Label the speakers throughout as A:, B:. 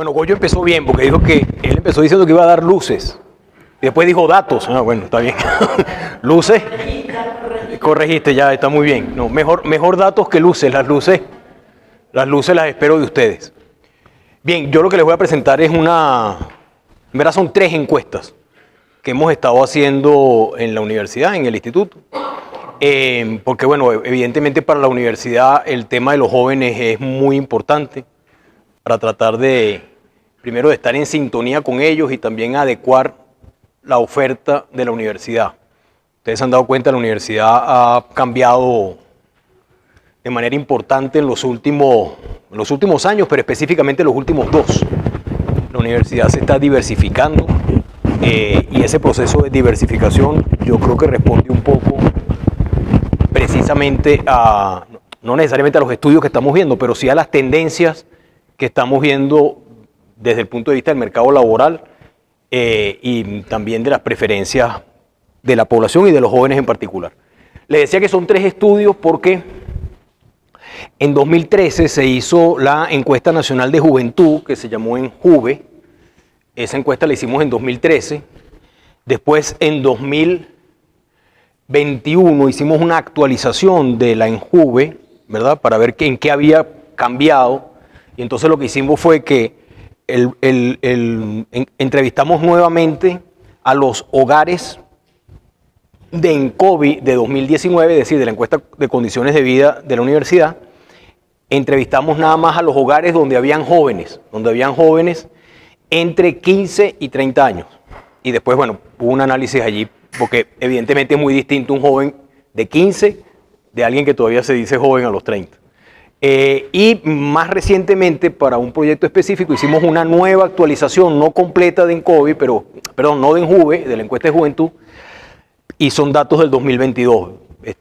A: Bueno, Goyo empezó bien porque dijo que él empezó diciendo que iba a dar luces. Y después dijo datos. Ah, bueno, está bien. Luces. Corregiste, ya está muy bien. No, mejor datos que luces. Las luces las espero de ustedes. Bien, yo lo que les voy a presentar es en verdad son 3 encuestas que hemos estado haciendo en la universidad, en el instituto. Porque bueno, evidentemente para la universidad el tema de los jóvenes es muy importante para tratar primero de estar en sintonía con ellos y también adecuar la oferta de la universidad. Ustedes se han dado cuenta, la universidad ha cambiado de manera importante en los últimos años, pero específicamente en los últimos 2. La universidad se está diversificando y ese proceso de diversificación yo creo que responde un poco precisamente no necesariamente a los estudios que estamos viendo, pero sí a las tendencias que estamos viendo desde el punto de vista del mercado laboral y también de las preferencias de la población y de los jóvenes en particular. Les decía que son 3 estudios porque en 2013 se hizo la encuesta nacional de juventud que se llamó Enjuve. Esa encuesta la hicimos en 2013. Después en 2021 hicimos una actualización de la Enjuve, ¿verdad? Para ver en qué había cambiado. Y entonces lo que hicimos fue que entrevistamos nuevamente a los hogares de ENCOVI de 2019, es decir, de la encuesta de condiciones de vida de la universidad. Entrevistamos nada más a los hogares donde habían jóvenes entre 15 y 30 años. Y después, bueno, hubo un análisis allí, porque evidentemente es muy distinto un joven de 15 de alguien que todavía se dice joven a los 30. Y más recientemente, para un proyecto específico, hicimos una nueva actualización, no completa de ENCOVI, no de Enjuve, de la encuesta de juventud, y son datos del 2022,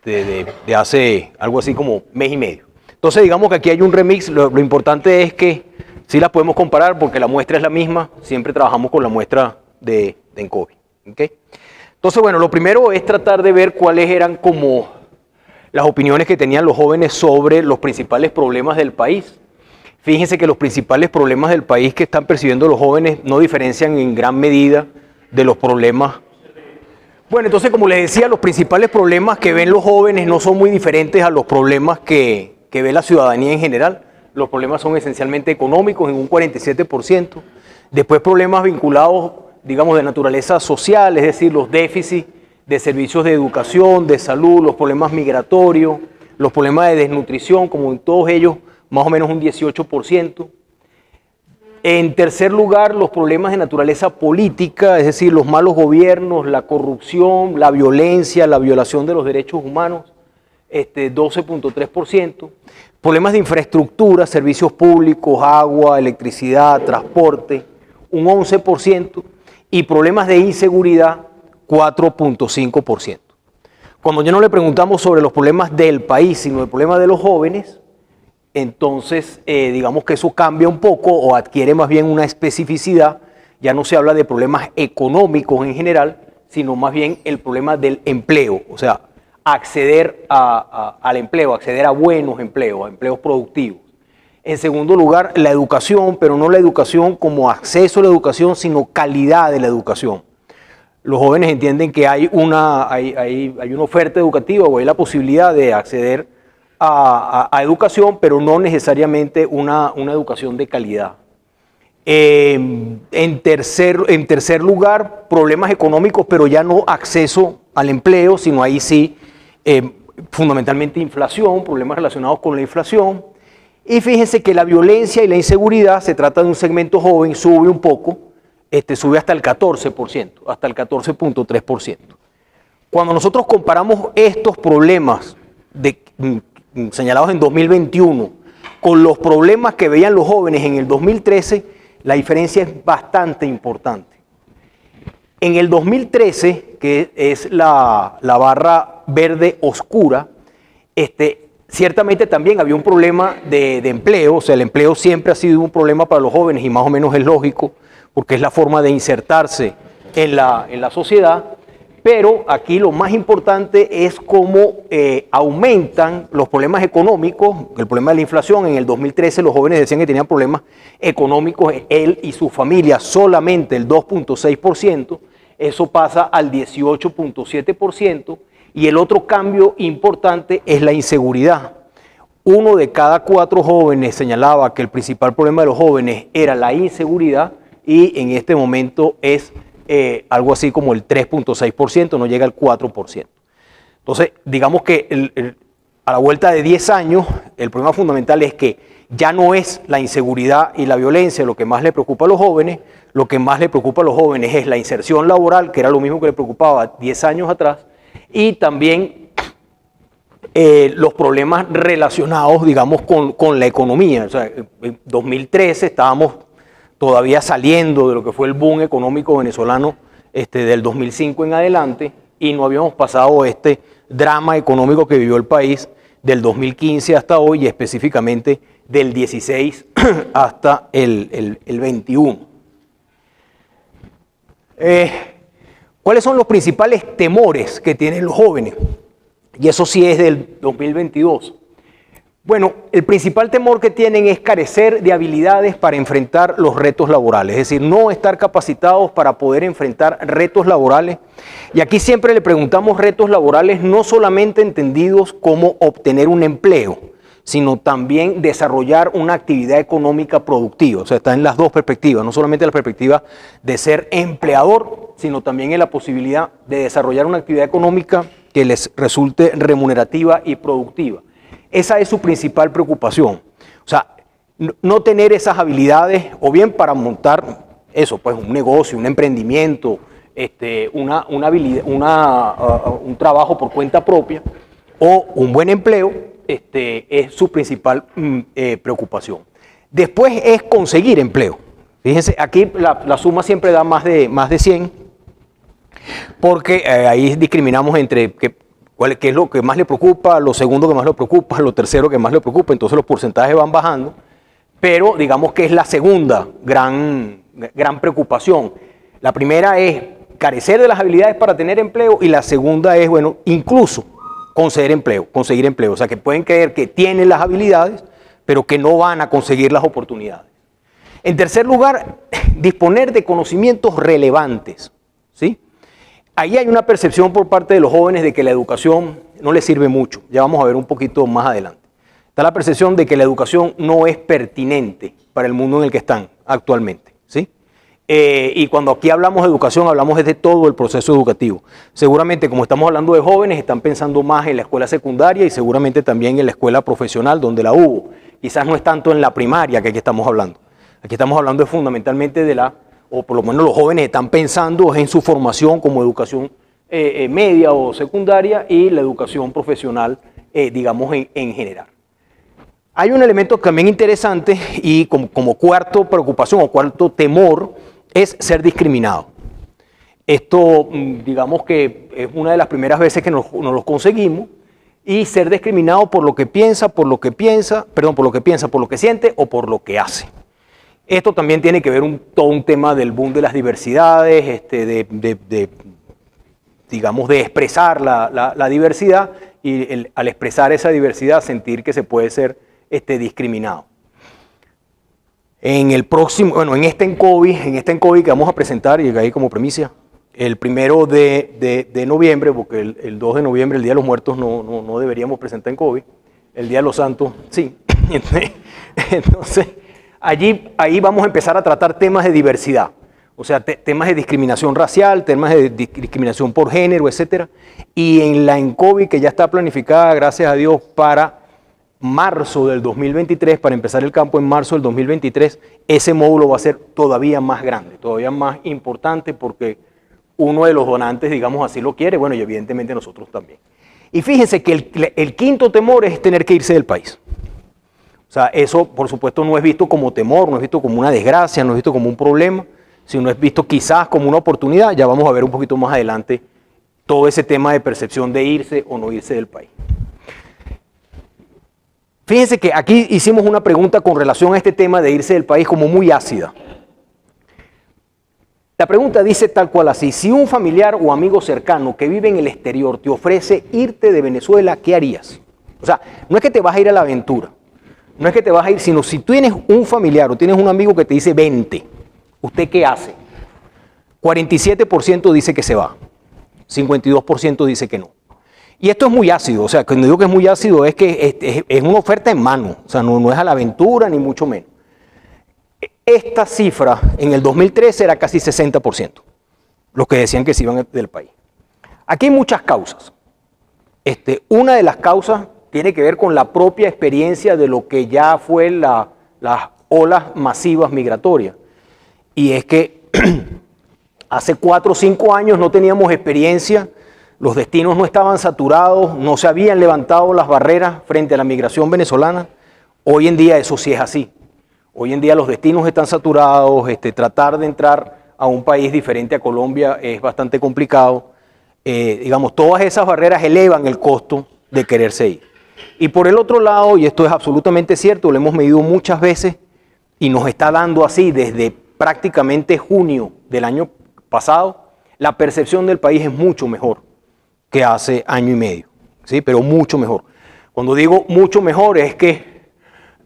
A: de hace algo así como mes y medio. Entonces digamos que aquí hay un remix, lo importante es que sí las podemos comparar porque la muestra es la misma, siempre trabajamos con la muestra de ENCOVI. ¿Okay? Entonces bueno, lo primero es tratar de ver cuáles eran como las opiniones que tenían los jóvenes sobre los principales problemas del país. Fíjense que los principales problemas del país que están percibiendo los jóvenes no diferencian en gran medida de los problemas. Bueno, entonces como les decía, los principales problemas que ven los jóvenes no son muy diferentes a los problemas que ve la ciudadanía en general. Los problemas son esencialmente económicos en un 47%. Después problemas vinculados, digamos, de naturaleza social, es decir, los déficits de servicios de educación, de salud, los problemas migratorios, los problemas de desnutrición, como en todos ellos, más o menos un 18%. En tercer lugar, los problemas de naturaleza política, es decir, los malos gobiernos, la corrupción, la violencia, la violación de los derechos humanos, 12.3%. Problemas de infraestructura, servicios públicos, agua, electricidad, transporte, un 11%. Y problemas de inseguridad, 4.5%. Cuando ya no le preguntamos sobre los problemas del país, sino el problema de los jóvenes, entonces digamos que eso cambia un poco o adquiere más bien una especificidad. Ya no se habla de problemas económicos en general, sino más bien el problema del empleo, o sea, acceder al empleo, acceder a buenos empleos, a empleos productivos. En segundo lugar, la educación, pero no la educación como acceso a la educación, sino calidad de la educación. Los jóvenes entienden que hay una oferta educativa o hay la posibilidad de acceder a educación, pero no necesariamente una educación de calidad. En tercer lugar, problemas económicos, pero ya no acceso al empleo, sino ahí sí, fundamentalmente inflación, problemas relacionados con la inflación. Y fíjense que la violencia y la inseguridad, se trata de un segmento joven, sube un poco, sube hasta el 14%, hasta el 14.3%. Cuando nosotros comparamos estos problemas señalados en 2021 con los problemas que veían los jóvenes en el 2013, la diferencia es bastante importante. En el 2013, que es la barra verde oscura, ciertamente también había un problema de empleo, o sea, el empleo siempre ha sido un problema para los jóvenes y más o menos es lógico, porque es la forma de insertarse en la sociedad, Pero aquí lo más importante es cómo aumentan los problemas económicos, el problema de la inflación. En el 2013 los jóvenes decían que tenían problemas económicos, él y su familia, solamente el 2.6%, eso pasa al 18.7%, y el otro cambio importante es la inseguridad. 1 de cada 4 jóvenes señalaba que el principal problema de los jóvenes era la inseguridad, y en este momento es algo así como el 3.6%, no llega al 4%. Entonces, digamos que a la vuelta de 10 años, el problema fundamental es que ya no es la inseguridad y la violencia lo que más le preocupa a los jóvenes. Lo que más le preocupa a los jóvenes es la inserción laboral, que era lo mismo que le preocupaba 10 años atrás, y también los problemas relacionados, digamos, con la economía. O sea, en 2013 estábamos todavía saliendo de lo que fue el boom económico venezolano del 2005 en adelante, y no habíamos pasado este drama económico que vivió el país del 2015 hasta hoy, y específicamente del 16 hasta el 21. ¿Cuáles son los principales temores que tienen los jóvenes? Y eso sí es del 2022. Bueno, el principal temor que tienen es carecer de habilidades para enfrentar los retos laborales, es decir, no estar capacitados para poder enfrentar retos laborales. Y aquí siempre le preguntamos retos laborales no solamente entendidos como obtener un empleo, sino también desarrollar una actividad económica productiva. O sea, está en las dos perspectivas, no solamente la perspectiva de ser empleador, sino también en la posibilidad de desarrollar una actividad económica que les resulte remunerativa y productiva. Esa es su principal preocupación. O sea, no tener esas habilidades, o bien para montar eso, pues un negocio, un emprendimiento, un trabajo por cuenta propia, o un buen empleo, es su principal preocupación. Después es conseguir empleo. Fíjense, aquí la suma siempre da más de 100, porque ahí discriminamos entre qué es lo que más le preocupa, lo segundo que más le preocupa, lo tercero que más le preocupa, entonces los porcentajes van bajando, pero digamos que es la segunda gran preocupación. La primera es carecer de las habilidades para tener empleo, y la segunda es, bueno, incluso conseguir empleo, o sea, que pueden creer que tienen las habilidades, pero que no van a conseguir las oportunidades. En tercer lugar, disponer de conocimientos relevantes, ¿sí? Ahí hay una percepción por parte de los jóvenes de que la educación no les sirve mucho. Ya vamos a ver un poquito más adelante. Está la percepción de que la educación no es pertinente para el mundo en el que están actualmente, ¿sí? Y cuando aquí hablamos de educación, hablamos de todo el proceso educativo. Seguramente, como estamos hablando de jóvenes, están pensando más en la escuela secundaria y seguramente también en la escuela profesional, donde la hubo. Quizás no es tanto en la primaria que aquí estamos hablando. Aquí estamos hablando fundamentalmente o por lo menos los jóvenes están pensando en su formación como educación media o secundaria, y la educación profesional, digamos, en general. Hay un elemento también interesante, y como cuarto preocupación o cuarto temor, es ser discriminado. Esto, digamos que es una de las primeras veces que nos lo conseguimos, y ser discriminado por lo que piensa, por lo que siente o por lo que hace. Esto también tiene que ver todo un tema del boom de las diversidades, digamos, de expresar la diversidad, y al expresar esa diversidad sentir que se puede ser discriminado. En este ENCOVI que vamos a presentar, y ahí como premisa, el 1 de noviembre, porque el 2 de noviembre, el Día de los Muertos, no deberíamos presentar ENCOVI, el Día de los Santos, sí. Entonces, ahí vamos a empezar a tratar temas de diversidad, o sea, temas de discriminación racial, temas de discriminación por género, etc. Y en la ENCOVI, que ya está planificada, gracias a Dios, para marzo del 2023, para empezar el campo en marzo del 2023, ese módulo va a ser todavía más grande, todavía más importante, porque uno de los donantes, digamos así, lo quiere, bueno, y evidentemente nosotros también. Y fíjense que el quinto temor es tener que irse del país. O sea, eso por supuesto no es visto como temor, no es visto como una desgracia, no es visto como un problema, sino es visto quizás como una oportunidad. Ya vamos a ver un poquito más adelante todo ese tema de percepción de irse o no irse del país. Fíjense que aquí hicimos una pregunta con relación a este tema de irse del país como muy ácida. La pregunta dice tal cual así: si un familiar o amigo cercano que vive en el exterior te ofrece irte de Venezuela, ¿qué harías? O sea, no es que te vas a ir a la aventura, no es que te vas a ir, sino si tú tienes un familiar o tienes un amigo que te dice vente, ¿usted qué hace? 47% dice que se va, 52% dice que no. Y esto es muy ácido, o sea, cuando digo que es muy ácido es que es una oferta en mano, o sea, no es a la aventura ni mucho menos. Esta cifra en el 2013 era casi 60%, los que decían que se iban del país. Aquí hay muchas causas. Una de las causas tiene que ver con la propia experiencia de lo que ya fue las olas masivas migratorias. Y es que hace 4 o 5 años no teníamos experiencia, los destinos no estaban saturados, no se habían levantado las barreras frente a la migración venezolana. Hoy en día eso sí es así. Hoy en día los destinos están saturados, tratar de entrar a un país diferente a Colombia es bastante complicado. Digamos, todas esas barreras elevan el costo de quererse ir. Y por el otro lado, y esto es absolutamente cierto, lo hemos medido muchas veces y nos está dando así desde prácticamente junio del año pasado, la percepción del país es mucho mejor que hace año y medio, ¿sí? Pero mucho mejor. Cuando digo mucho mejor es que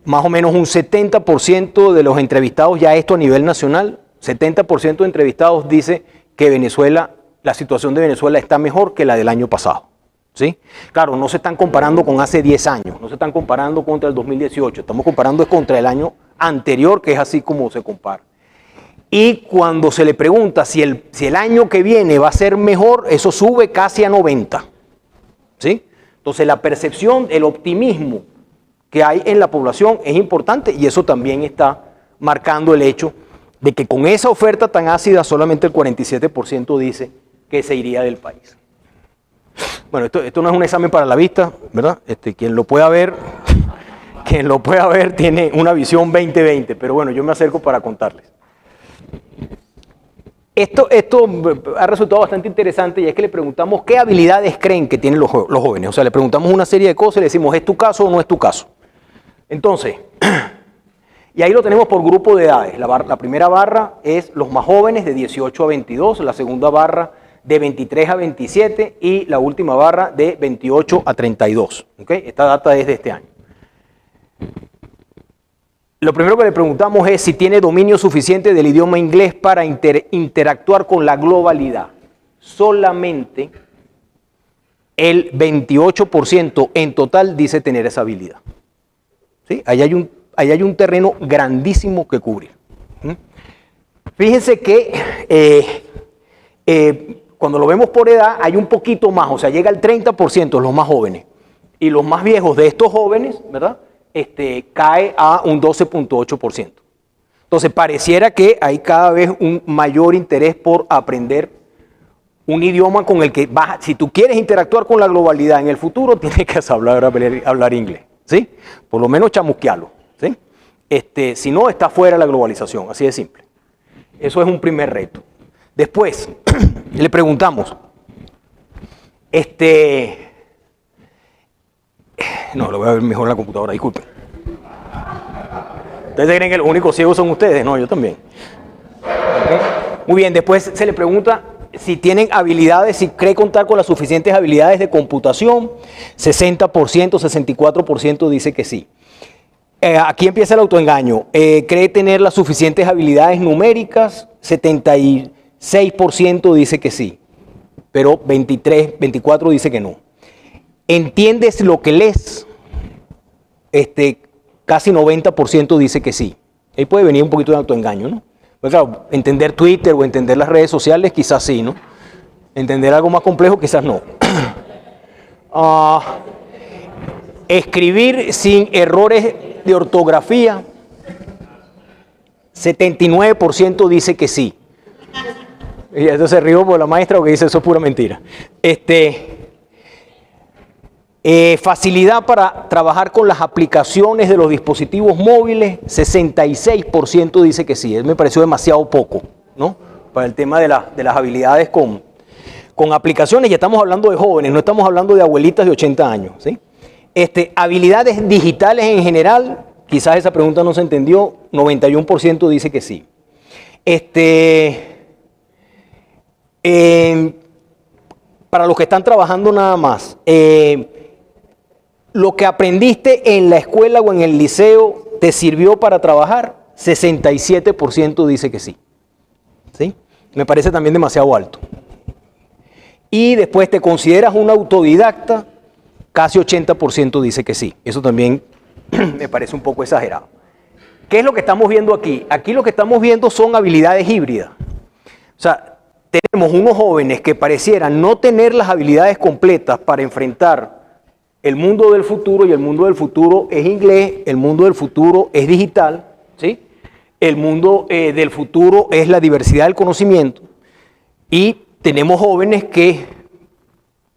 A: más o menos un 70% de los entrevistados, ya esto a nivel nacional, 70% de entrevistados dice que Venezuela, la situación de Venezuela está mejor que la del año pasado, ¿sí? Claro, no se están comparando con hace 10 años, no se están comparando contra el 2018, estamos comparando contra el año anterior, que es así como se compara. Y cuando se le pregunta si el año que viene va a ser mejor, eso sube casi a 90, ¿sí? Entonces la percepción, el optimismo que hay en la población es importante y eso también está marcando el hecho de que con esa oferta tan ácida solamente el 47% dice que se iría del país. Bueno, esto no es un examen para la vista, ¿verdad? Quien lo pueda ver tiene una visión 20/20, pero bueno, yo me acerco para contarles. Esto ha resultado bastante interesante y es que le preguntamos qué habilidades creen que tienen los jóvenes. O sea, le preguntamos una serie de cosas y le decimos, ¿es tu caso o no es tu caso? Entonces, y ahí lo tenemos por grupo de edades. La primera barra es los más jóvenes de 18 a 22, la segunda barra de 23 a 27 y la última barra de 28 a 32. ¿Okay? Esta data es de este año. Lo primero que le preguntamos es si tiene dominio suficiente del idioma inglés para interactuar con la globalidad. Solamente el 28% en total dice tener esa habilidad. ¿Sí? Ahí hay un terreno grandísimo que cubrir. Fíjense que cuando lo vemos por edad hay un poquito más, o sea, llega al 30% los más jóvenes. Y los más viejos de estos jóvenes, ¿verdad? Cae a un 12.8%. Entonces, pareciera que hay cada vez un mayor interés por aprender un idioma con el que si tú quieres interactuar con la globalidad en el futuro, tienes que hablar inglés, ¿sí? Por lo menos chamusquearlo, ¿sí? Si no, está fuera de la globalización, así de simple. Eso es un primer reto. Después, le preguntamos, no, lo voy a ver mejor en la computadora, disculpen. ¿Ustedes creen que los únicos ciegos son ustedes? No, yo también. ¿Okay? Muy bien, después se le pregunta si tienen habilidades, si cree contar con las suficientes habilidades de computación. 60%, 64% dice que sí. Aquí empieza el autoengaño. ¿Cree tener las suficientes habilidades numéricas? 76% dice que sí, pero 24% dice que no. ¿Entiendes lo que lees? Casi 90% dice que sí. Ahí puede venir un poquito de autoengaño, ¿no? Pues claro, entender Twitter o entender las redes sociales quizás sí, ¿no? Entender algo más complejo quizás no. Escribir sin errores de ortografía, 79% dice que sí. Y esto se rió por la maestra porque dice eso es pura mentira. Facilidad para trabajar con las aplicaciones de los dispositivos móviles, 66% dice que sí. Me pareció demasiado poco, ¿no? Para el tema de las habilidades con aplicaciones. Ya estamos hablando de jóvenes, no estamos hablando de abuelitas de 80 años, ¿sí? Habilidades digitales en general, quizás esa pregunta no se entendió, 91% dice que sí. Para los que están trabajando nada más, lo que aprendiste en la escuela o en el liceo te sirvió para trabajar, 67% dice que sí. ¿Sí? Me parece también demasiado alto. Y después te consideras un autodidacta, casi 80% dice que sí. Eso también me parece un poco exagerado. ¿Qué es lo que estamos viendo aquí? Aquí lo que estamos viendo son habilidades híbridas. O sea, tenemos unos jóvenes que parecieran no tener las habilidades completas para enfrentar el mundo del futuro, y el mundo del futuro es inglés, el mundo del futuro es digital, ¿sí? El mundo del futuro es la diversidad del conocimiento, y tenemos jóvenes que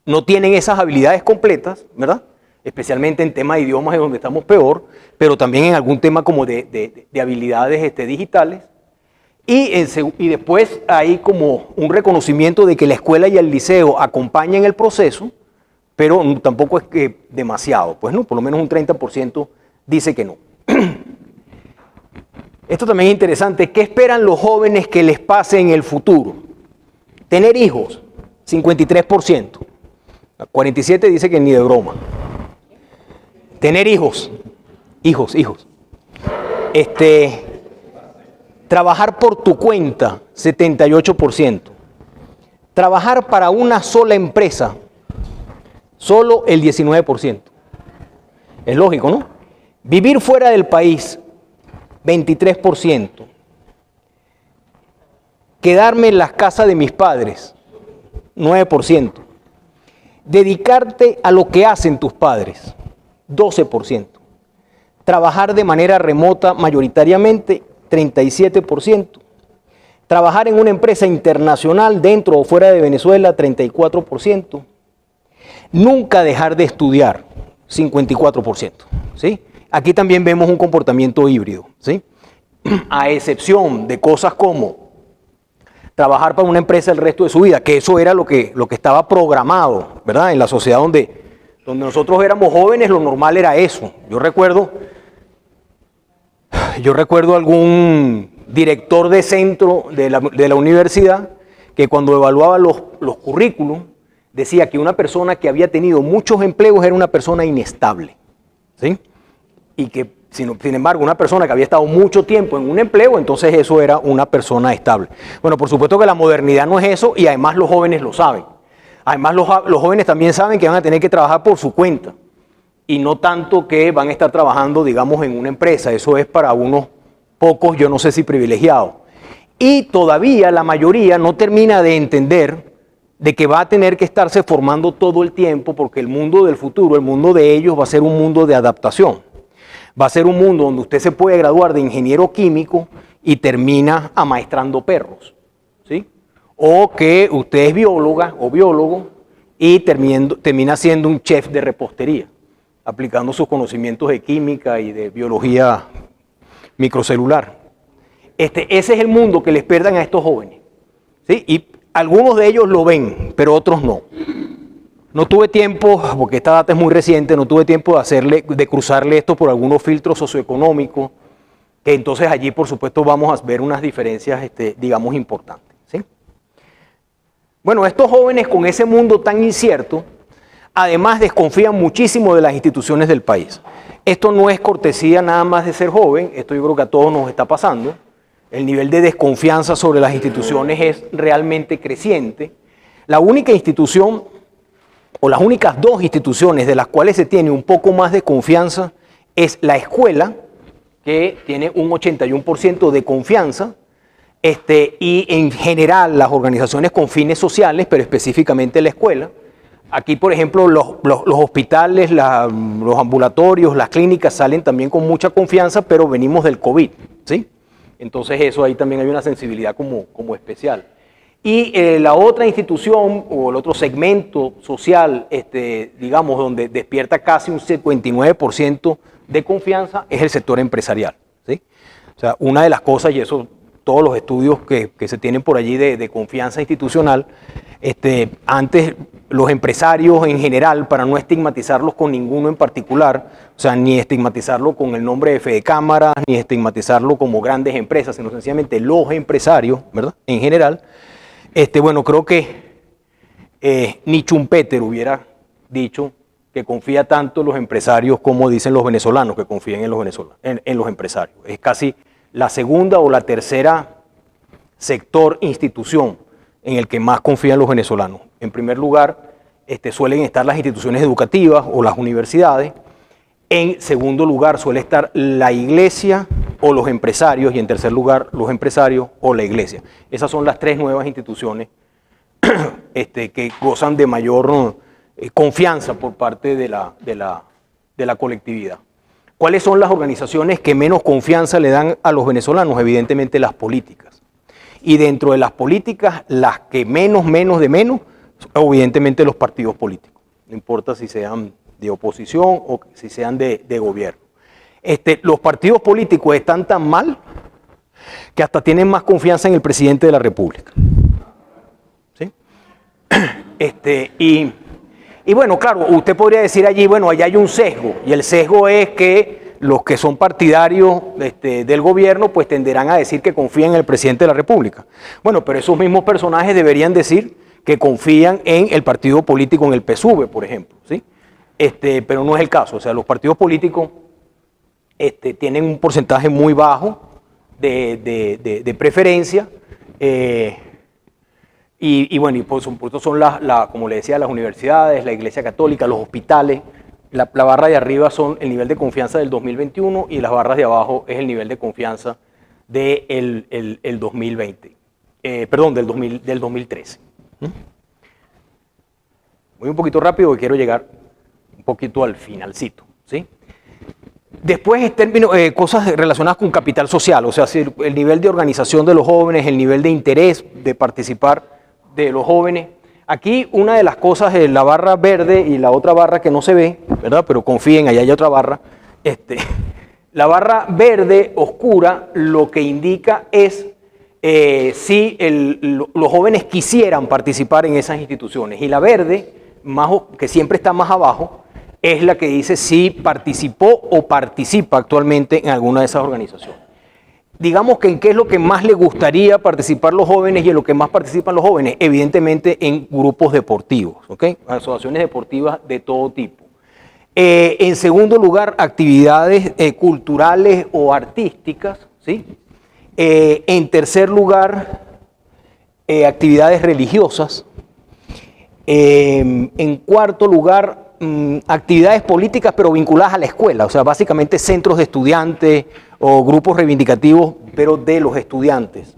A: no tienen esas habilidades completas, ¿verdad? Especialmente en temas de idiomas es donde estamos peor, pero también en algún tema como de habilidades digitales. Y después hay como un reconocimiento de que la escuela y el liceo acompañan el proceso, pero tampoco es que demasiado, pues no, por lo menos un 30% dice que no. Esto también es interesante. ¿Qué esperan los jóvenes que les pase en el futuro? Tener hijos, 53%. 47% dice que ni de broma. Tener hijos. Trabajar por tu cuenta, 78%. Trabajar para una sola empresa, solo el 19%. Es lógico, ¿no? Vivir fuera del país, 23%. Quedarme en las casas de mis padres, 9%. Dedicarte a lo que hacen tus padres, 12%. Trabajar de manera remota mayoritariamente, 37%. Trabajar en una empresa internacional dentro o fuera de Venezuela, 34%. Nunca dejar de estudiar, 54%. ¿Sí? Aquí también vemos un comportamiento híbrido, ¿sí? A excepción de cosas como trabajar para una empresa el resto de su vida, que eso era lo que estaba programado, ¿verdad? En la sociedad donde nosotros éramos jóvenes, lo normal era eso. Yo recuerdo algún director de centro de la universidad que cuando evaluaba los currículums decía que una persona que había tenido muchos empleos era una persona inestable, ¿sí? Y que, sin embargo, una persona que había estado mucho tiempo en un empleo, entonces eso era una persona estable. Bueno, por supuesto que la modernidad no es eso, y además los jóvenes lo saben. Además los jóvenes también saben que van a tener que trabajar por su cuenta, y no tanto que van a estar trabajando, digamos, en una empresa. Eso es para unos pocos, yo no sé si privilegiados. Y todavía la mayoría no termina de entender de que va a tener que estarse formando todo el tiempo, porque el mundo del futuro, el mundo de ellos, va a ser un mundo de adaptación. Va a ser un mundo donde usted se puede graduar de ingeniero químico y termina amaestrando perros, ¿sí? O que usted es bióloga o biólogo y termina siendo un chef de repostería, aplicando sus conocimientos de química y de biología microcelular. Ese es el mundo que les esperan a estos jóvenes, ¿sí? Y algunos de ellos lo ven, pero otros no. No tuve tiempo, porque esta data es muy reciente, no tuve tiempo de cruzarle esto por algunos filtros socioeconómicos, que entonces allí, por supuesto, vamos a ver unas diferencias, digamos, importantes, ¿sí? Bueno, estos jóvenes con ese mundo tan incierto, además desconfían muchísimo de las instituciones del país. Esto no es cortesía nada más de ser joven, esto yo creo que a todos nos está pasando. El nivel de desconfianza sobre las instituciones es realmente creciente. La única institución, o las únicas dos instituciones de las cuales se tiene un poco más de confianza, es la escuela, que tiene un 81% de confianza, y en general las organizaciones con fines sociales, pero específicamente la escuela. Aquí, por ejemplo, los hospitales, los ambulatorios, las clínicas salen también con mucha confianza, pero venimos del COVID, ¿sí? Entonces eso ahí también hay una sensibilidad como especial. Y la otra institución o el otro segmento social, digamos, donde despierta casi un 59% de confianza es el sector empresarial, ¿sí? O sea, una de las cosas, y eso todos los estudios que se tienen por allí de confianza institucional, antes los empresarios en general, para no estigmatizarlos con ninguno en particular, o sea, ni estigmatizarlo con el nombre de Fede Cámara, ni estigmatizarlo como grandes empresas, sino sencillamente los empresarios, ¿verdad? En general, Bueno, creo que ni Schumpeter hubiera dicho que confía tanto en los empresarios como dicen los venezolanos que confían en los empresarios. Es casi la segunda o la tercera sector, institución en el que más confían los venezolanos. En primer lugar, suelen estar las instituciones educativas o las universidades. En segundo lugar, suele estar la iglesia o los empresarios. Y en tercer lugar, los empresarios o la iglesia. Esas son las tres nuevas instituciones que gozan de mayor confianza por parte de la colectividad. ¿Cuáles son las organizaciones que menos confianza le dan a los venezolanos? Evidentemente las políticas. Y dentro de las políticas, las que menos, evidentemente los partidos políticos. No importa si sean de oposición o si sean de gobierno. Los partidos políticos están tan mal que hasta tienen más confianza en el presidente de la República. ¿Sí? Y bueno, claro, usted podría decir allí, bueno, allá hay un sesgo, y el sesgo es que los que son partidarios del gobierno pues tenderán a decir que confían en el presidente de la República. Bueno, pero esos mismos personajes deberían decir que confían en el partido político, en el PSUV, por ejemplo, ¿sí? Pero no es el caso. O sea, los partidos políticos tienen un porcentaje muy bajo de preferencia, y bueno, y por supuesto son como le decía, las universidades, la Iglesia Católica, los hospitales. La barra de arriba son el nivel de confianza del 2021 y las barras de abajo es el nivel de confianza del 2020, perdón, del 2013. Voy un poquito rápido porque quiero llegar un poquito al finalcito, ¿sí? Después, cosas relacionadas con capital social, o sea, el nivel de organización de los jóvenes, el nivel de interés de participar de los jóvenes. Aquí una de las cosas es la barra verde y la otra barra que no se ve, ¿verdad? Pero confíen, allá hay otra barra. La barra verde oscura lo que indica es si los jóvenes quisieran participar en esas instituciones. Y la verde, que siempre está más abajo, es la que dice si participó o participa actualmente en alguna de esas organizaciones. Digamos que en qué es lo que más les gustaría participar los jóvenes y en lo que más participan los jóvenes, evidentemente en grupos deportivos, ¿ok? Asociaciones deportivas de todo tipo. En segundo lugar, actividades culturales o artísticas, ¿sí? En tercer lugar, actividades religiosas. En cuarto lugar, actividades políticas pero vinculadas a la escuela, o sea, básicamente centros de estudiantes o grupos reivindicativos, pero de los estudiantes.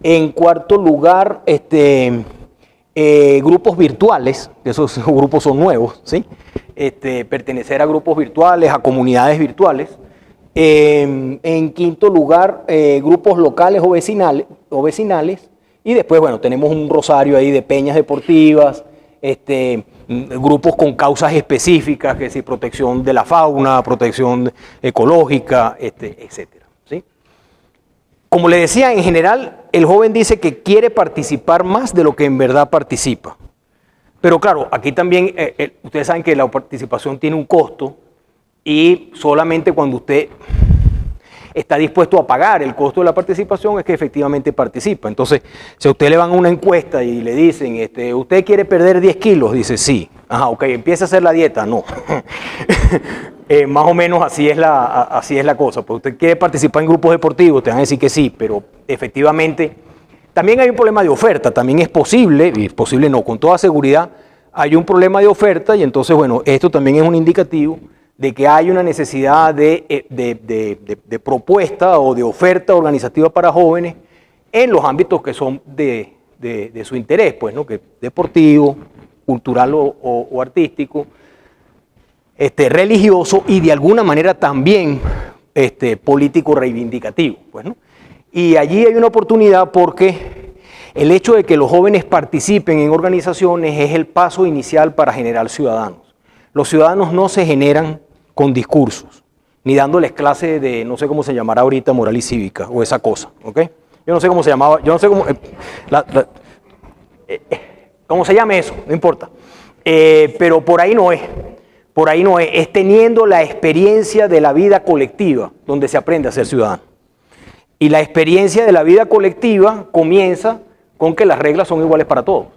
A: En cuarto lugar, grupos virtuales, esos grupos son nuevos, ¿sí? Pertenecer a grupos virtuales, a comunidades virtuales. En quinto lugar, grupos locales o vecinales. Y después, bueno, tenemos un rosario ahí de peñas deportivas, grupos con causas específicas, que es protección de la fauna, protección ecológica, etcétera, ¿sí? Como le decía, en general, el joven dice que quiere participar más de lo que en verdad participa. Pero claro, aquí también, ustedes saben que la participación tiene un costo y solamente cuando usted está dispuesto a pagar el costo de la participación es que efectivamente participa. Entonces, si a usted le van a una encuesta y le dicen, ¿usted quiere perder 10 kilos? Dice, sí. Ajá, ok, empieza a hacer la dieta. No. Más o menos así es la cosa. Pues usted quiere participar en grupos deportivos, te van a decir que sí, pero efectivamente también hay un problema de oferta. También es posible, y es posible no, con toda seguridad, hay un problema de oferta y entonces, bueno, esto también es un indicativo de que hay una necesidad de propuesta o de oferta organizativa para jóvenes en los ámbitos que son de su interés, pues, ¿no? Que deportivo, cultural o artístico, religioso y de alguna manera también político reivindicativo, pues, ¿no? Y allí hay una oportunidad porque el hecho de que los jóvenes participen en organizaciones es el paso inicial para generar ciudadanos. Los ciudadanos no se generan con discursos, ni dándoles clases de, no sé cómo se llamará ahorita, moral y cívica, o esa cosa, ¿ok? Yo no sé cómo se llamaba, yo no sé cómo, cómo se llame eso, no importa. Pero por ahí no es teniendo la experiencia de la vida colectiva, donde se aprende a ser ciudadano. Y la experiencia de la vida colectiva comienza con que las reglas son iguales para todos.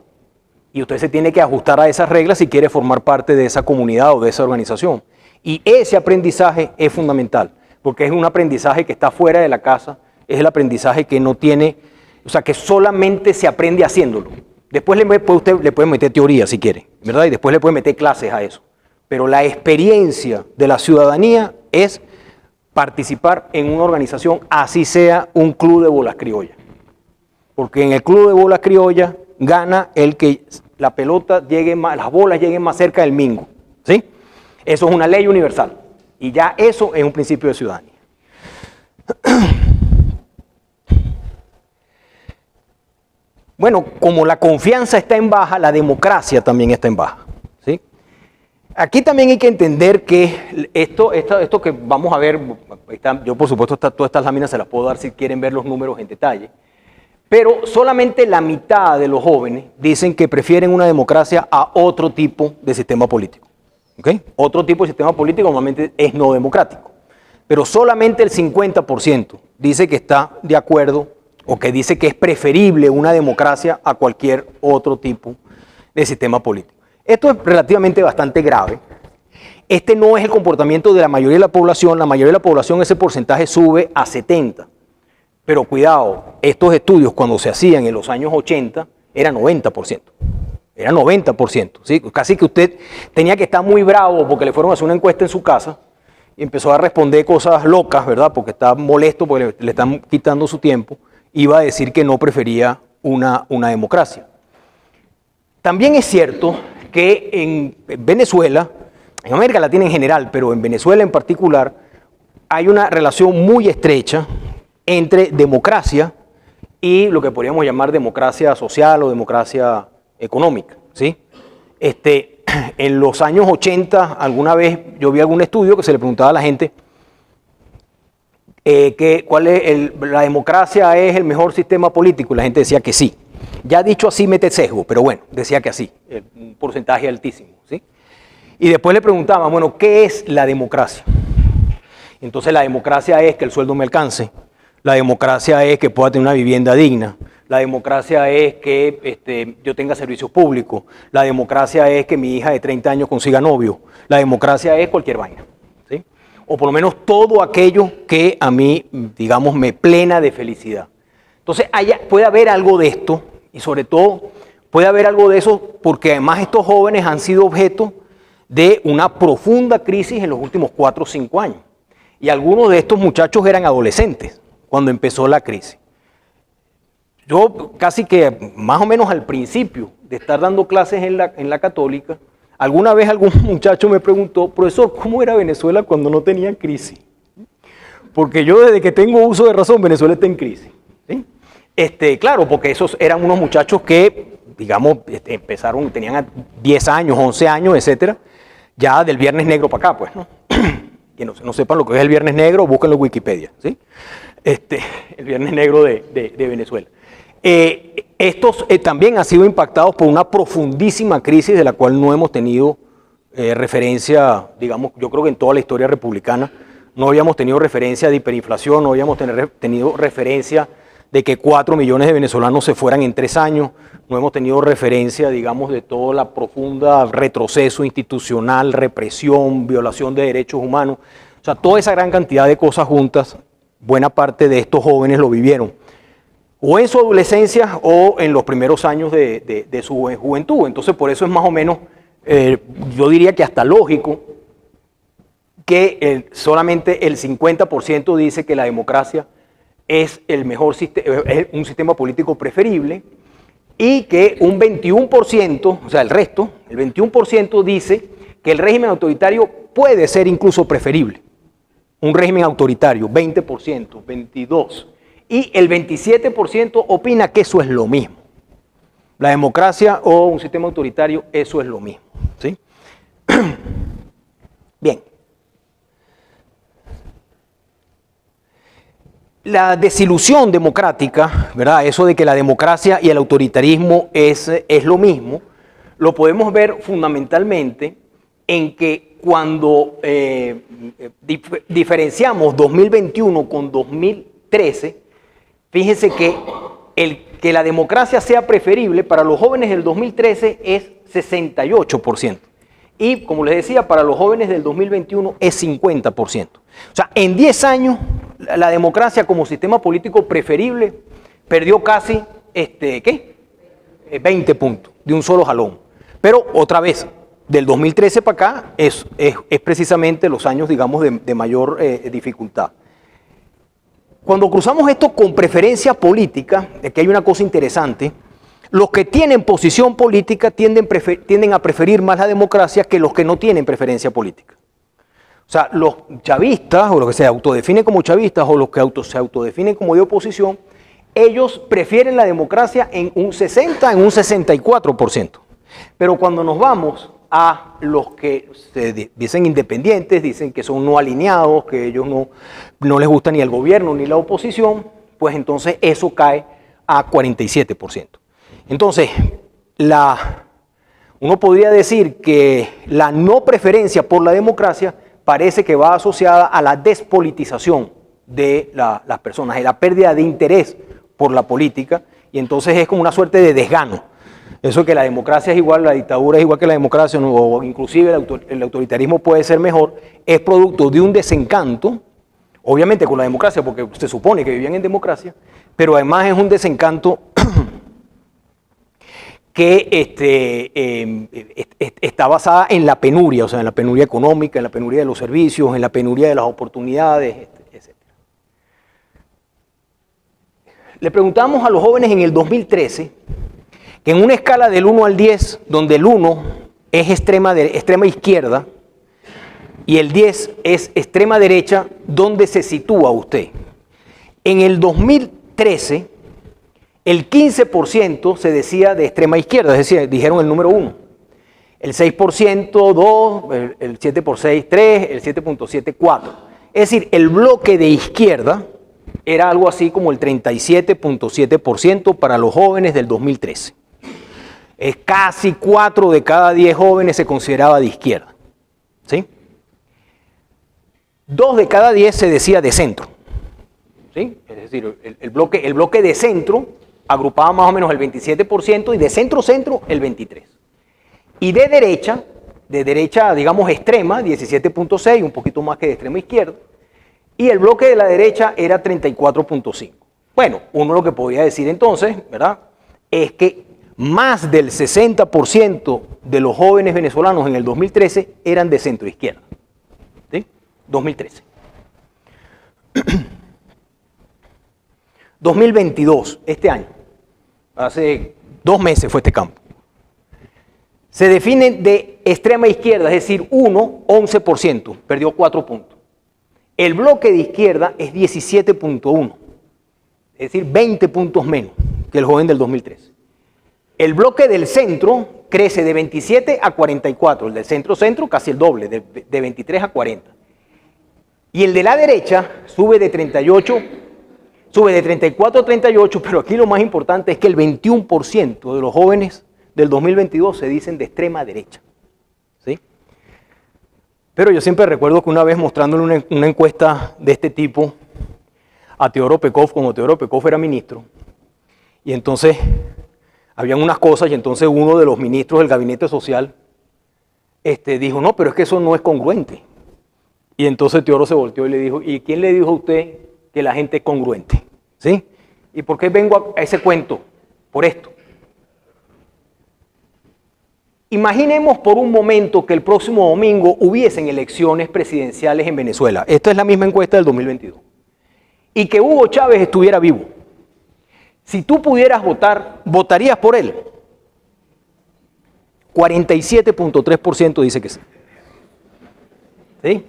A: Y usted se tiene que ajustar a esas reglas si quiere formar parte de esa comunidad o de esa organización. Y ese aprendizaje es fundamental, porque es un aprendizaje que está fuera de la casa, es el aprendizaje que no tiene, o sea, que solamente se aprende haciéndolo. Después usted le puede meter teoría si quiere, ¿verdad? Y después le puede meter clases a eso. Pero la experiencia de la ciudadanía es participar en una organización, así sea un club de bolas criollas. Porque en el club de bolas criollas gana el que la pelota llegue más, las bolas lleguen más cerca del mingo, ¿sí? Eso es una ley universal. Y ya eso es un principio de ciudadanía. Bueno, como la confianza está en baja, la democracia también está en baja, ¿sí? Aquí también hay que entender que esto que vamos a ver, yo por supuesto todas estas láminas se las puedo dar si quieren ver los números en detalle, pero solamente la mitad de los jóvenes dicen que prefieren una democracia a otro tipo de sistema político. ¿Okay? Otro tipo de sistema político normalmente es no democrático, pero solamente el 50% dice que está de acuerdo o que dice que es preferible una democracia a cualquier otro tipo de sistema político. Esto es relativamente bastante grave. Este no es el comportamiento de la mayoría de la población. La mayoría de la población ese porcentaje sube a 70%. Pero cuidado, estos estudios cuando se hacían en los años 80 era 90%. Era 90%, ¿sí? Casi que usted tenía que estar muy bravo porque le fueron a hacer una encuesta en su casa y empezó a responder cosas locas, ¿verdad? Porque está molesto, porque le están quitando su tiempo. Iba a decir que no prefería una democracia. También es cierto que en Venezuela, en América Latina en general, pero en Venezuela en particular, hay una relación muy estrecha entre democracia y lo que podríamos llamar democracia social o democracia económica, ¿sí? En los años 80, alguna vez yo vi algún estudio que se le preguntaba a la gente la democracia es el mejor sistema político, y la gente decía que sí. Ya dicho así mete sesgo, pero bueno, decía que así, un porcentaje altísimo, ¿sí? Y después le preguntaban, bueno, ¿qué es la democracia? Entonces la democracia es que el sueldo me alcance, la democracia es que pueda tener una vivienda digna, la democracia es que yo tenga servicios públicos, la democracia es que mi hija de 30 años consiga novio, la democracia es cualquier vaina, ¿sí? O por lo menos todo aquello que a mí, digamos, me plena de felicidad. Entonces puede haber algo de esto y sobre todo puede haber algo de eso porque además estos jóvenes han sido objeto de una profunda crisis en los últimos 4 o 5 años. Y algunos de estos muchachos eran adolescentes cuando empezó la crisis. Yo casi que más o menos al principio de estar dando clases en la Católica, alguna vez algún muchacho me preguntó, profesor, ¿cómo era Venezuela cuando no tenía crisis? Porque yo desde que tengo uso de razón, Venezuela está en crisis, ¿sí? Claro, porque esos eran unos muchachos que, digamos, empezaron, tenían 10 años, 11 años, etcétera, ya del Viernes Negro para acá, pues, ¿no? Que no sepan lo que es el Viernes Negro, búsquenlo en Wikipedia, ¿sí? El Viernes Negro de Venezuela. Estos también han sido impactados por una profundísima crisis de la cual no hemos tenido referencia, digamos, yo creo que en toda la historia republicana no habíamos tenido referencia de hiperinflación, no habíamos tenido referencia de que 4 millones de venezolanos se fueran en 3 años, no hemos tenido referencia, digamos, de toda la profunda retroceso institucional, represión, violación de derechos humanos, o sea, toda esa gran cantidad de cosas juntas, buena parte de estos jóvenes lo vivieron, o en su adolescencia o en los primeros años de su juventud. Entonces, por eso es más o menos, yo diría que hasta lógico, que solamente el 50% dice que la democracia es el mejor es un sistema político preferible y que un 21%, o sea, el 21% dice que el régimen autoritario puede ser incluso preferible. Un régimen autoritario, 20%, 22%. Y el 27% opina que eso es lo mismo. La democracia o un sistema autoritario, eso es lo mismo, ¿sí? Bien. La desilusión democrática, ¿verdad? Eso de que la democracia y el autoritarismo es lo mismo, lo podemos ver fundamentalmente en que cuando diferenciamos 2021 con 2013, fíjense que el que la democracia sea preferible para los jóvenes del 2013 es 68%. Y, como les decía, para los jóvenes del 2021 es 50%. O sea, en 10 años, la democracia como sistema político preferible perdió casi, 20 puntos de un solo jalón. Pero, otra vez, del 2013 para acá es precisamente los años, digamos, de mayor dificultad. Cuando cruzamos esto con preferencia política, aquí hay una cosa interesante. Los que tienen posición política tienden a preferir más la democracia que los que no tienen preferencia política. O sea, los chavistas, o los que se autodefinen como chavistas, o los que se autodefinen como de oposición, ellos prefieren la democracia en un 60, en un 64%. Pero cuando nos vamos a los que se dicen independientes, dicen que son no alineados, que ellos no les gusta ni el gobierno ni la oposición, pues entonces eso cae a 47%. Entonces, uno podría decir que la no preferencia por la democracia parece que va asociada a la despolitización de las personas, a la pérdida de interés por la política, y entonces es como una suerte de desgano. Eso que la democracia es igual, la dictadura es igual que la democracia, o inclusive el autoritarismo puede ser mejor, es producto de un desencanto, obviamente con la democracia, porque se supone que vivían en democracia, pero además es un desencanto que está basada en la penuria, o sea, en la penuria económica, en la penuria de los servicios, en la penuria de las oportunidades, etc. Le preguntamos a los jóvenes en el 2013 que en una escala del 1 al 10, donde el 1 es extrema izquierda y el 10 es extrema derecha, ¿dónde se sitúa usted? En el 2013, el 15% se decía de extrema izquierda, es decir, dijeron el número 1. El 6%, 2, el 7 por 6, 3, el 7.7, 4. Es decir, el bloque de izquierda era algo así como el 37.7% para los jóvenes del 2013. Es casi 4 de cada 10 jóvenes se consideraba de izquierda. ¿Sí? 2 de cada 10 se decía de centro. ¿Sí? Es decir, el bloque de centro agrupaba más o menos el 27% y de centro-centro el 23%. Y de derecha digamos extrema, 17.6, un poquito más que de extrema izquierda, y el bloque de la derecha era 34.5. Bueno, uno lo que podía decir entonces, ¿verdad?, es que más del 60% de los jóvenes venezolanos en el 2013 eran de centro-izquierda. ¿Sí? 2013. 2022, este año, hace 2 meses fue este campo. Se definen de extrema izquierda, es decir, 11%, perdió 4 puntos. El bloque de izquierda es 17.1, es decir, 20 puntos menos que el joven del 2013. El bloque del centro crece de 27 a 44, el del centro-centro casi el doble, de 23 a 40. Y el de la derecha sube de 34 a 38, pero aquí lo más importante es que el 21% de los jóvenes del 2022 se dicen de extrema derecha. ¿Sí? Pero yo siempre recuerdo que una vez mostrándole una encuesta de este tipo a Teodoro Pekov, como Teodoro Pekov era ministro, y entonces habían unas cosas, y entonces uno de los ministros del gabinete social dijo, no, pero es que eso no es congruente. Y entonces Teodoro se volteó y le dijo, ¿y quién le dijo a usted que la gente es congruente? ¿Sí? ¿Y por qué vengo a ese cuento? Por esto. Imaginemos por un momento que el próximo domingo hubiesen elecciones presidenciales en Venezuela. Esta es la misma encuesta del 2022. Y que Hugo Chávez estuviera vivo. Si tú pudieras votar, ¿votarías por él? 47.3% dice que sí. ¿Sí?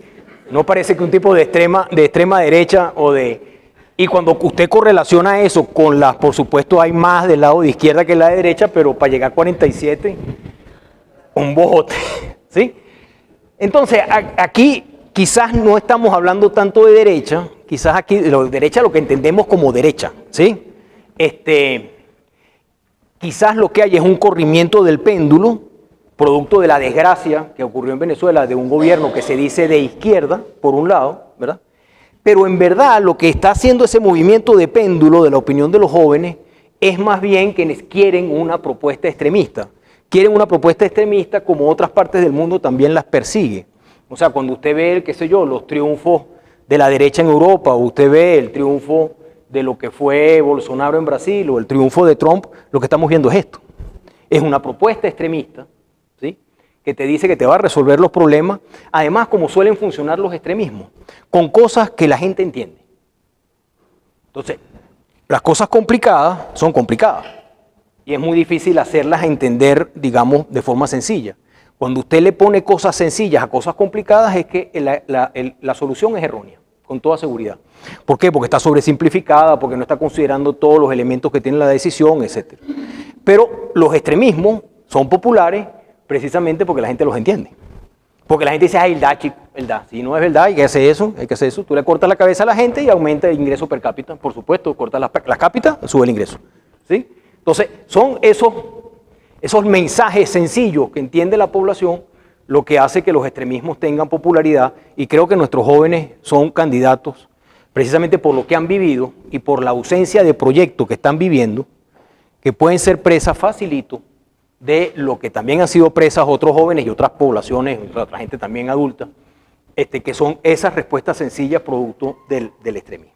A: No parece que un tipo de extrema derecha o de... Y cuando usted correlaciona eso con las, por supuesto hay más del lado de izquierda que la de derecha, pero para llegar a 47, un bojote. ¿Sí? Entonces, aquí quizás no estamos hablando tanto de derecha, quizás aquí de derecha lo que entendemos como derecha, ¿sí? Quizás lo que hay es un corrimiento del péndulo, producto de la desgracia que ocurrió en Venezuela, de un gobierno que se dice de izquierda, por un lado, ¿verdad? Pero en verdad lo que está haciendo ese movimiento de péndulo de la opinión de los jóvenes es más bien quienes quieren una propuesta extremista. Quieren una propuesta extremista como otras partes del mundo también las persigue. O sea, cuando usted ve, qué sé yo, los triunfos de la derecha en Europa, o usted ve el triunfo de lo que fue Bolsonaro en Brasil, o el triunfo de Trump, lo que estamos viendo es esto. Es una propuesta extremista, ¿sí?, que te dice que te va a resolver los problemas, además como suelen funcionar los extremismos, con cosas que la gente entiende. Entonces, las cosas complicadas son complicadas y es muy difícil hacerlas entender, digamos, de forma sencilla. Cuando usted le pone cosas sencillas a cosas complicadas es que la solución es errónea, con toda seguridad. ¿Por qué? Porque está sobresimplificada, porque no está considerando todos los elementos que tiene la decisión, etc. Pero los extremismos son populares precisamente porque la gente los entiende. Porque la gente dice, ay, verdad, chico, verdad. Si no es verdad, hay que hacer eso, hay que hacer eso. Tú le cortas la cabeza a la gente y aumenta el ingreso per cápita. Por supuesto, cortas la cápita, sube el ingreso. ¿Sí? Entonces, son esos mensajes sencillos que entiende la población lo que hace que los extremismos tengan popularidad, y creo que nuestros jóvenes son candidatos precisamente por lo que han vivido y por la ausencia de proyectos que están viviendo, que pueden ser presas facilito de lo que también han sido presas otros jóvenes y otras poblaciones, otra gente también adulta, que son esas respuestas sencillas producto del extremismo.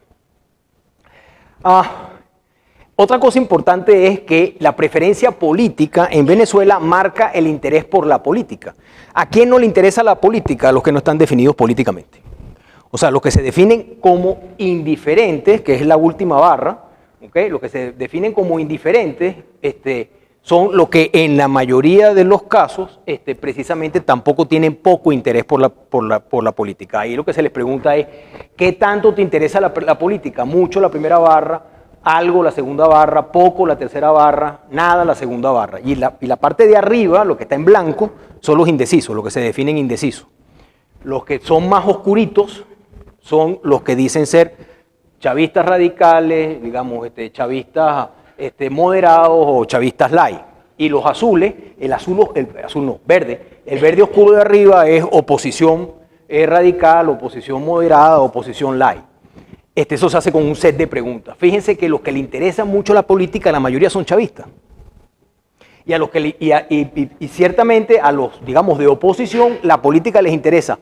A: Otra cosa importante es que la preferencia política en Venezuela marca el interés por la política. ¿A quién no le interesa la política? A los que no están definidos políticamente. O sea, los que se definen como indiferentes, que es la última barra, ¿okay? Los que se definen como indiferentes, son los que en la mayoría de los casos precisamente tampoco tienen poco interés por la política. Ahí lo que se les pregunta es, ¿qué tanto te interesa la política? Mucho la primera barra, algo la segunda barra, poco la tercera barra, nada la segunda barra. Y la parte de arriba, lo que está en blanco, son los indecisos, los que se definen indecisos. Los que son más oscuritos son los que dicen ser chavistas radicales, digamos, chavistas moderados o chavistas light. Y los azules, verde. El verde oscuro de arriba es oposición radical, oposición moderada, oposición light. Eso se hace con un set de preguntas. Fíjense que los que le interesan mucho la política, la mayoría son chavistas. Y a los que y ciertamente a los, digamos, de oposición, la política les interesa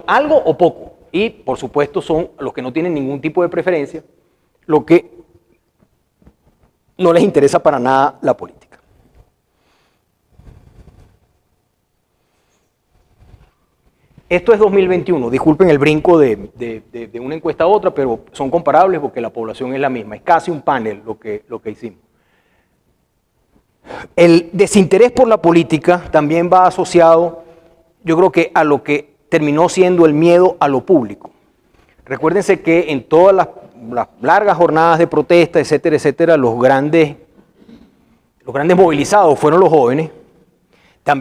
A: algo o poco. Y por supuesto son los que no tienen ningún tipo de preferencia, lo que no les interesa para nada la política. Esto es 2021, disculpen el brinco de una encuesta a otra, pero son comparables porque la población es la misma, es casi un panel lo que hicimos. El desinterés por la política también va asociado, yo creo que a lo que terminó siendo el miedo a lo público. Recuérdense que en todas las largas jornadas de protesta, etcétera, etcétera, los grandes movilizados fueron los jóvenes,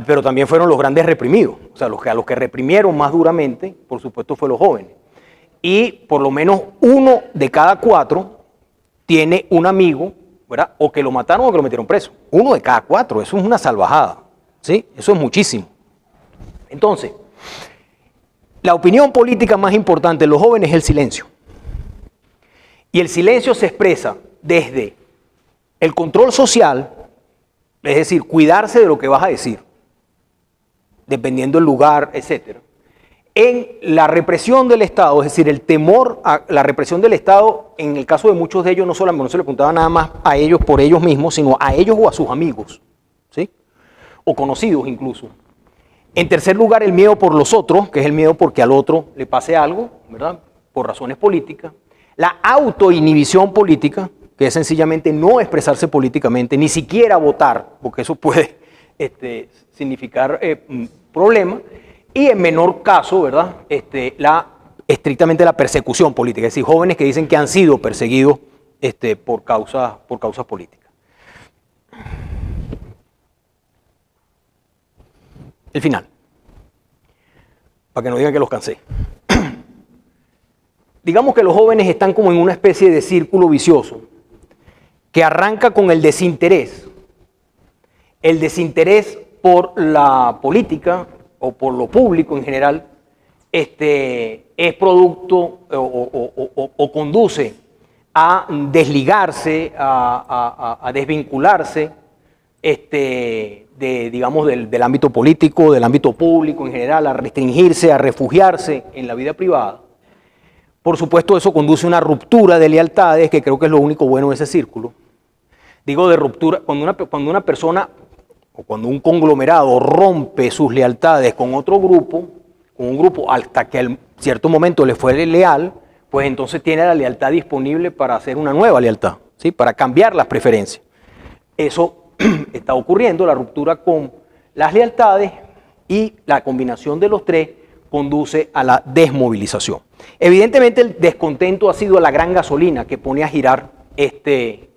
A: pero también fueron los grandes reprimidos. O sea, a los que reprimieron más duramente, por supuesto, fue los jóvenes. Y por lo menos 1 de cada 4 tiene un amigo, ¿verdad? O que lo mataron o que lo metieron preso. 1 de cada 4, eso es una salvajada, ¿sí? Eso es muchísimo. Entonces, la opinión política más importante de los jóvenes es el silencio. Y el silencio se expresa desde el control social, es decir, cuidarse de lo que vas a decir, dependiendo del lugar, etc. En la represión del Estado, es decir, el temor a la represión del Estado, en el caso de muchos de ellos, no solamente no se le preguntaba nada más a ellos por ellos mismos, sino a ellos o a sus amigos, ¿sí? O conocidos incluso. En tercer lugar, el miedo por los otros, que es el miedo porque al otro le pase algo, ¿verdad? Por razones políticas. La autoinhibición política, que es sencillamente no expresarse políticamente, ni siquiera votar, porque eso puede significar problema. Y en menor caso, ¿verdad? Estrictamente la persecución política, es decir, jóvenes que dicen que han sido perseguidos por causas políticas. El final, para que no digan que los cansé. Digamos que los jóvenes están como en una especie de círculo vicioso que arranca con el desinterés. El desinterés por la política o por lo público en general es producto o conduce a desligarse, a desvincularse digamos, del ámbito político, del ámbito público en general, a restringirse, a refugiarse en la vida privada. Por supuesto, eso conduce a una ruptura de lealtades, que creo que es lo único bueno de ese círculo. Digo de ruptura, cuando una persona o cuando un conglomerado rompe sus lealtades con otro grupo, con un grupo hasta que en cierto momento le fue leal, pues entonces tiene la lealtad disponible para hacer una nueva lealtad, ¿sí? Para cambiar las preferencias. Eso está ocurriendo, la ruptura con las lealtades, y la combinación de los tres conduce a la desmovilización. Evidentemente el descontento ha sido la gran gasolina que pone a girar este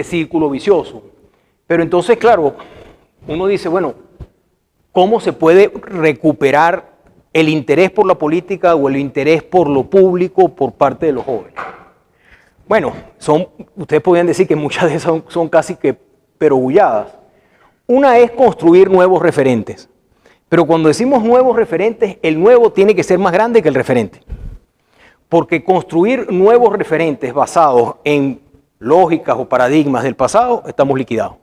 A: círculo vicioso. Pero entonces, claro, uno dice, bueno, ¿cómo se puede recuperar el interés por la política o el interés por lo público por parte de los jóvenes? Bueno, ustedes podrían decir que muchas de esas son casi que perogulladas. Una es construir nuevos referentes. Pero cuando decimos nuevos referentes, el nuevo tiene que ser más grande que el referente. Porque construir nuevos referentes basados en lógicas o paradigmas del pasado, estamos liquidados.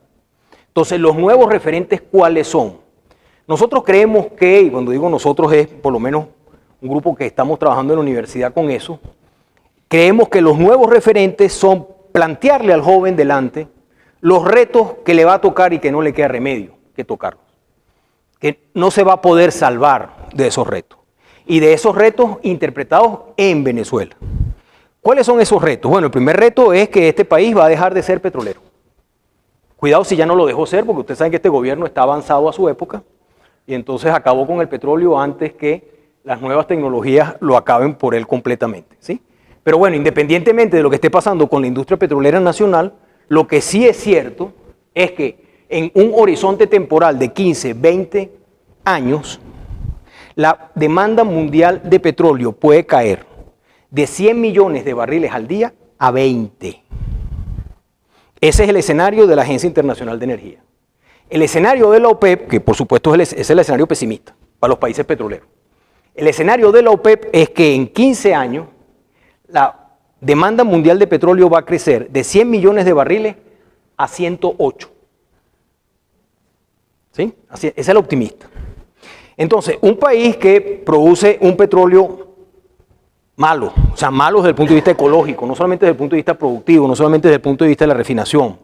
A: Entonces, los nuevos referentes, ¿cuáles son? Nosotros creemos que, y cuando digo nosotros es por lo menos un grupo que estamos trabajando en la universidad con eso, creemos que los nuevos referentes son plantearle al joven delante los retos que le va a tocar y que no le queda remedio que tocarlos. Que no se va a poder salvar de esos retos. Y de esos retos interpretados en Venezuela. ¿Cuáles son esos retos? Bueno, el primer reto es que este país va a dejar de ser petrolero. Cuidado si ya no lo dejó ser, porque ustedes saben que este gobierno está avanzado a su época y entonces acabó con el petróleo antes que las nuevas tecnologías lo acaben por él completamente, ¿sí? Pero bueno, independientemente de lo que esté pasando con la industria petrolera nacional, lo que sí es cierto es que en un horizonte temporal de 15, 20 años, la demanda mundial de petróleo puede caer de 100 millones de barriles al día a 20. Ese es el escenario de la Agencia Internacional de Energía. El escenario de la OPEP, que por supuesto es el escenario pesimista para los países petroleros. El escenario de la OPEP es que en 15 años la demanda mundial de petróleo va a crecer de 100 millones de barriles a 108. ¿Sí? Así, ese es el optimista. Entonces, un país que produce un petróleo malo, o sea, malo desde el punto de vista ecológico, no solamente desde el punto de vista productivo, no solamente desde el punto de vista de la refinación,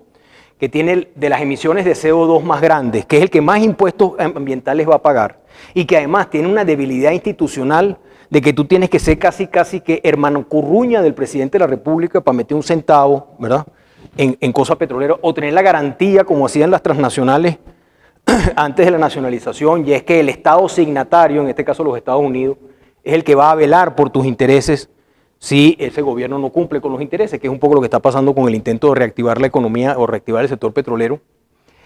A: que tiene de las emisiones de CO2 más grandes, que es el que más impuestos ambientales va a pagar, y que además tiene una debilidad institucional de que tú tienes que ser casi que hermano curruña del presidente de la República para meter un centavo, ¿verdad?, en cosas petroleras, o tener la garantía, como hacían las transnacionales antes de la nacionalización, y es que el Estado signatario, en este caso los Estados Unidos, es el que va a velar por tus intereses si ese gobierno no cumple con los intereses, que es un poco lo que está pasando con el intento de reactivar la economía o reactivar el sector petrolero.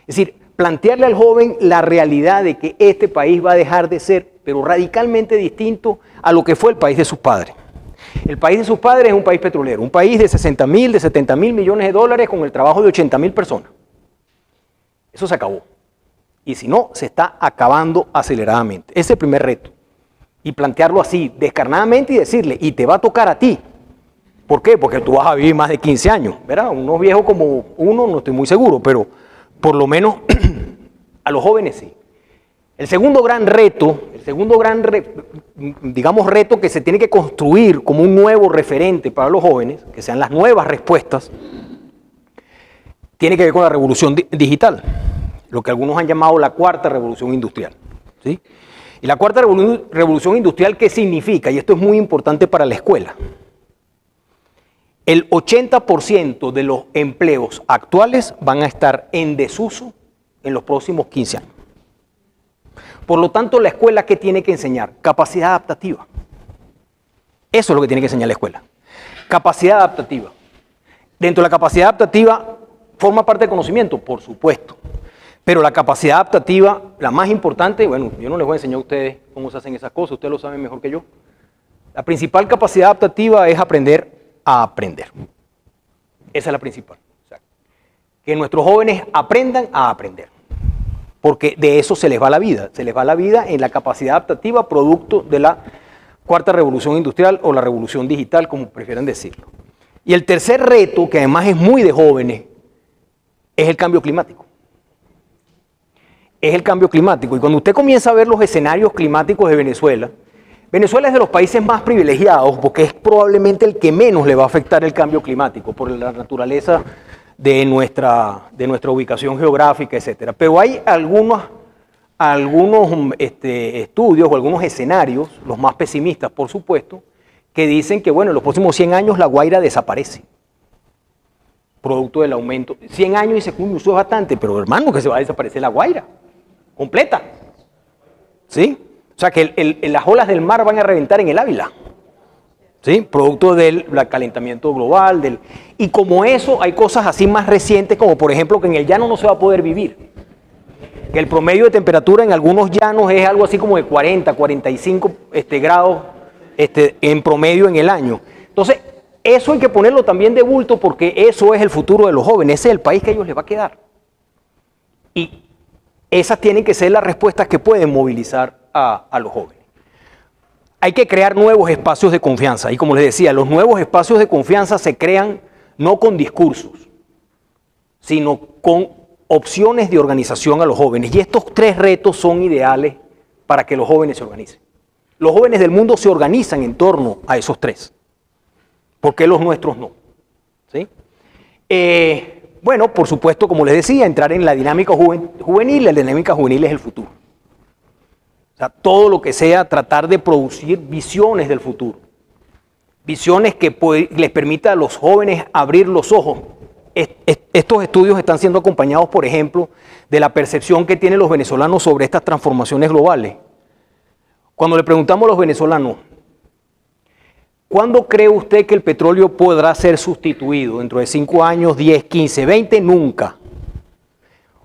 A: Es decir, plantearle al joven la realidad de que este país va a dejar de ser, pero radicalmente distinto a lo que fue el país de sus padres. El país de sus padres es un país petrolero, un país de 60.000, de 70.000 millones de dólares con el trabajo de 80.000 personas. Eso se acabó. Y si no, se está acabando aceleradamente. Ese es el primer reto. Y plantearlo así, descarnadamente, y decirle, y te va a tocar a ti. ¿Por qué? Porque tú vas a vivir más de 15 años, ¿verdad? Unos viejos como uno, no estoy muy seguro, pero por lo menos a los jóvenes sí. El segundo gran reto, reto que se tiene que construir como un nuevo referente para los jóvenes, que sean las nuevas respuestas, tiene que ver con la revolución digital, lo que algunos han llamado la cuarta revolución industrial, ¿sí? Y la cuarta revolución industrial, ¿qué significa? Y esto es muy importante para la escuela. El 80% de los empleos actuales van a estar en desuso en los próximos 15 años. Por lo tanto, la escuela, ¿qué tiene que enseñar? Capacidad adaptativa. Eso es lo que tiene que enseñar la escuela. Capacidad adaptativa. Dentro de la capacidad adaptativa, ¿forma parte del conocimiento? Por supuesto. Pero la capacidad adaptativa, la más importante, bueno, yo no les voy a enseñar a ustedes cómo se hacen esas cosas, ustedes lo saben mejor que yo. La principal capacidad adaptativa es aprender a aprender. Esa es la principal. O sea, que nuestros jóvenes aprendan a aprender. Porque de eso se les va la vida. Se les va la vida en la capacidad adaptativa producto de la cuarta revolución industrial o la revolución digital, como prefieran decirlo. Y el tercer reto, que además es muy de jóvenes, es el cambio climático. Es el cambio climático. Y cuando usted comienza a ver los escenarios climáticos de Venezuela, Venezuela es de los países más privilegiados porque es probablemente el que menos le va a afectar el cambio climático por la naturaleza de nuestra ubicación geográfica, etcétera. Pero hay algunos estudios o algunos escenarios, los más pesimistas por supuesto, que dicen que bueno, en los próximos 100 años la Guaira desaparece, producto del aumento. 100 años dice, eso es bastante, pero hermano, que se va a desaparecer la Guaira, completa. ¿Sí? O sea que las olas del mar van a reventar en el Ávila, ¿sí? Producto del calentamiento global. Y como eso, hay cosas así más recientes, como por ejemplo que en el llano no se va a poder vivir. Que el promedio de temperatura en algunos llanos es algo así como de 40, 45 grados en promedio en el año. Entonces, eso hay que ponerlo también de bulto porque eso es el futuro de los jóvenes, ese es el país que a ellos les va a quedar. Y esas tienen que ser las respuestas que pueden movilizar a los jóvenes. Hay que crear nuevos espacios de confianza y como les decía, los nuevos espacios de confianza se crean no con discursos, sino con opciones de organización a los jóvenes. Y estos tres retos son ideales para que los jóvenes se organicen. Los jóvenes del mundo se organizan en torno a esos tres. ¿Por qué los nuestros no? ¿Sí? Bueno, por supuesto, como les decía, entrar en la dinámica juvenil. La dinámica juvenil es el futuro. O sea, todo lo que sea tratar de producir visiones del futuro. Visiones que les permita a los jóvenes abrir los ojos. Estos estudios están siendo acompañados, por ejemplo, de la percepción que tienen los venezolanos sobre estas transformaciones globales. Cuando le preguntamos a los venezolanos, ¿cuándo cree usted que el petróleo podrá ser sustituido? ¿Dentro de 5 años, 10, 15, 20? Nunca.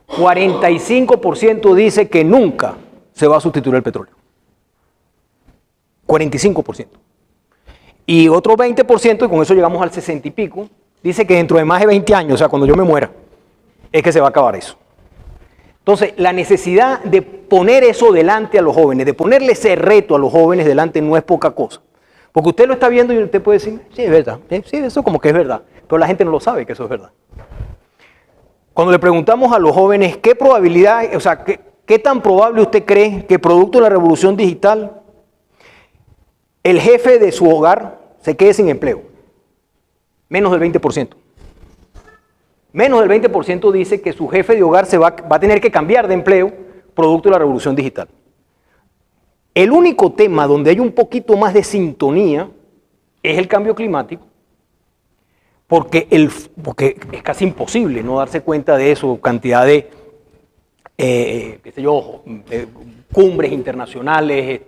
A: 45% dice que nunca se va a sustituir el petróleo. 45%. Y otro 20%, y con eso llegamos al 60 y pico, dice que dentro de más de 20 años, o sea, cuando yo me muera, es que se va a acabar eso. Entonces, la necesidad de poner eso delante a los jóvenes, de ponerle ese reto a los jóvenes delante no es poca cosa. Porque usted lo está viendo y usted puede decir, sí, es verdad, sí, eso como que es verdad, pero la gente no lo sabe que eso es verdad. Cuando le preguntamos a los jóvenes qué probabilidad, o sea, qué tan probable usted cree que producto de la revolución digital el jefe de su hogar se quede sin empleo, menos del 20%. Menos del 20% dice que su jefe de hogar va a tener que cambiar de empleo producto de la revolución digital. El único tema donde hay un poquito más de sintonía es el cambio climático, porque es casi imposible no darse cuenta de eso, cantidad de cumbres internacionales,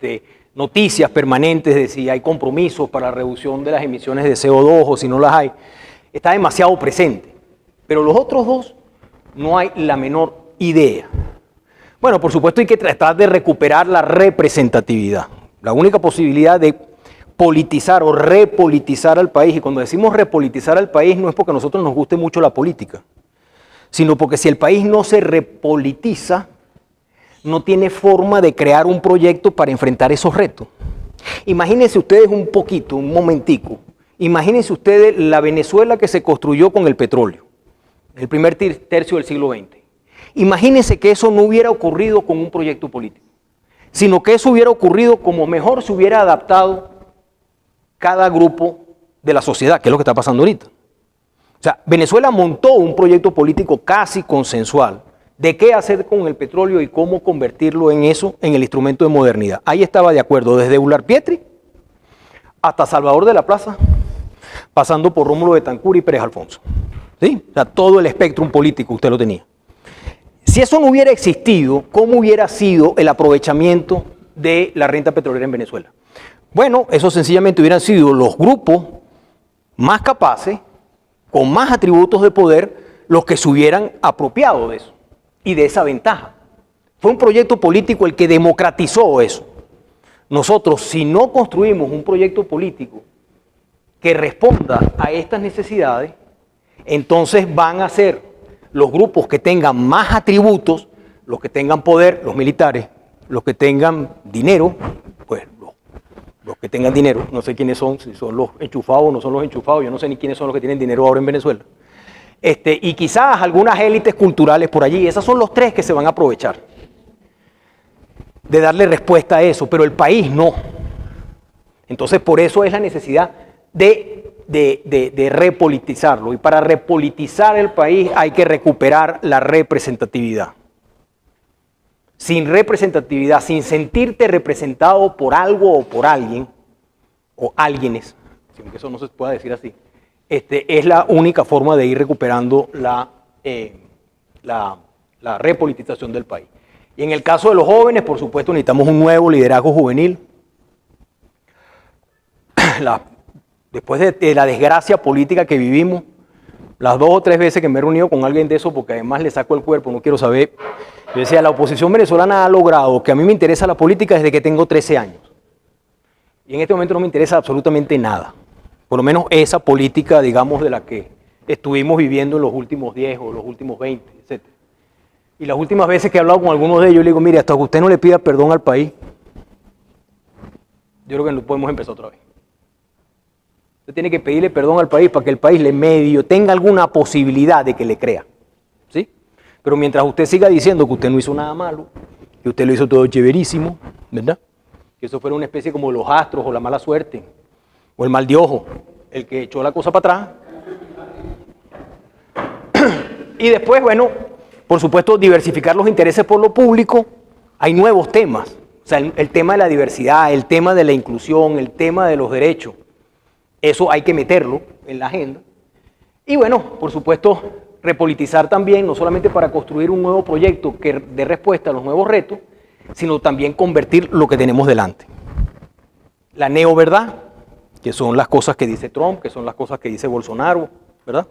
A: noticias permanentes de si hay compromisos para la reducción de las emisiones de CO2 o si no las hay, está demasiado presente. Pero los otros dos no hay la menor idea. Bueno, por supuesto hay que tratar de recuperar la representatividad. La única posibilidad de politizar o repolitizar al país, y cuando decimos repolitizar al país no es porque a nosotros nos guste mucho la política, sino porque si el país no se repolitiza, no tiene forma de crear un proyecto para enfrentar esos retos. Imagínense ustedes un momentico, imagínense ustedes la Venezuela que se construyó con el petróleo, el primer tercio del siglo XX. Imagínense que eso no hubiera ocurrido con un proyecto político, sino que eso hubiera ocurrido como mejor se hubiera adaptado cada grupo de la sociedad, que es lo que está pasando ahorita. O sea, Venezuela montó un proyecto político casi consensual de qué hacer con el petróleo y cómo convertirlo en eso, en el instrumento de modernidad. Ahí estaba de acuerdo, desde Ular Pietri hasta Salvador de la Plaza, pasando por Rómulo Betancourt y Pérez Alfonso. ¿Sí? O sea, todo el espectro político usted lo tenía. Si eso no hubiera existido, ¿cómo hubiera sido el aprovechamiento de la renta petrolera en Venezuela? Bueno, eso sencillamente hubieran sido los grupos más capaces, con más atributos de poder, los que se hubieran apropiado de eso y de esa ventaja. Fue un proyecto político el que democratizó eso. Nosotros, si no construimos un proyecto político que responda a estas necesidades, entonces van a ser los grupos que tengan más atributos, los que tengan poder, los militares, los que tengan dinero, pues los que tengan dinero, no sé quiénes son, si son los enchufados o no son los enchufados, yo no sé ni quiénes son los que tienen dinero ahora en Venezuela. Y quizás algunas élites culturales por allí, esos son los tres que se van a aprovechar de darle respuesta a eso, pero el país no. Entonces, por eso es la necesidad de repolitizarlo, y para repolitizar el país hay que recuperar la representatividad. Sin representatividad, sin sentirte representado por algo o por alguien, o alguienes, aunque eso no se pueda decir así, es la única forma de ir recuperando la repolitización del país. Y en el caso de los jóvenes, por supuesto, necesitamos un nuevo liderazgo juvenil. Después de la desgracia política que vivimos, las 2 o 3 veces que me he reunido con alguien de eso, porque además le saco el cuerpo, no quiero saber, yo decía, la oposición venezolana ha logrado que a mí me interesa la política desde que tengo 13 años. Y en este momento no me interesa absolutamente nada. Por lo menos esa política, digamos, de la que estuvimos viviendo en los últimos 10 o los últimos 20, etc. Y las últimas veces que he hablado con algunos de ellos, le digo, mire, hasta que usted no le pida perdón al país, yo creo que no podemos empezar otra vez. Usted tiene que pedirle perdón al país para que el país le medio tenga alguna posibilidad de que le crea. ¿Sí? Pero mientras usted siga diciendo que usted no hizo nada malo, que usted lo hizo todo chéverísimo, ¿verdad? Que eso fuera una especie como los astros o la mala suerte, o el mal de ojo, el que echó la cosa para atrás. Y después, bueno, por supuesto, diversificar los intereses por lo público. Hay nuevos temas, o sea, el tema de la diversidad, el tema de la inclusión, el tema de los derechos. Eso hay que meterlo en la agenda. Y bueno, por supuesto, repolitizar también, no solamente para construir un nuevo proyecto que dé respuesta a los nuevos retos, sino también convertir lo que tenemos delante. La neoverdad, que son las cosas que dice Trump, que son las cosas que dice Bolsonaro, ¿verdad?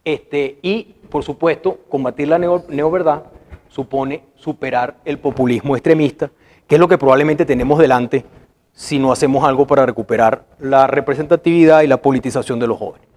A: Y, por supuesto, combatir la neoverdad supone superar el populismo extremista, que es lo que probablemente tenemos delante si no hacemos algo para recuperar la representatividad y la politización de los jóvenes.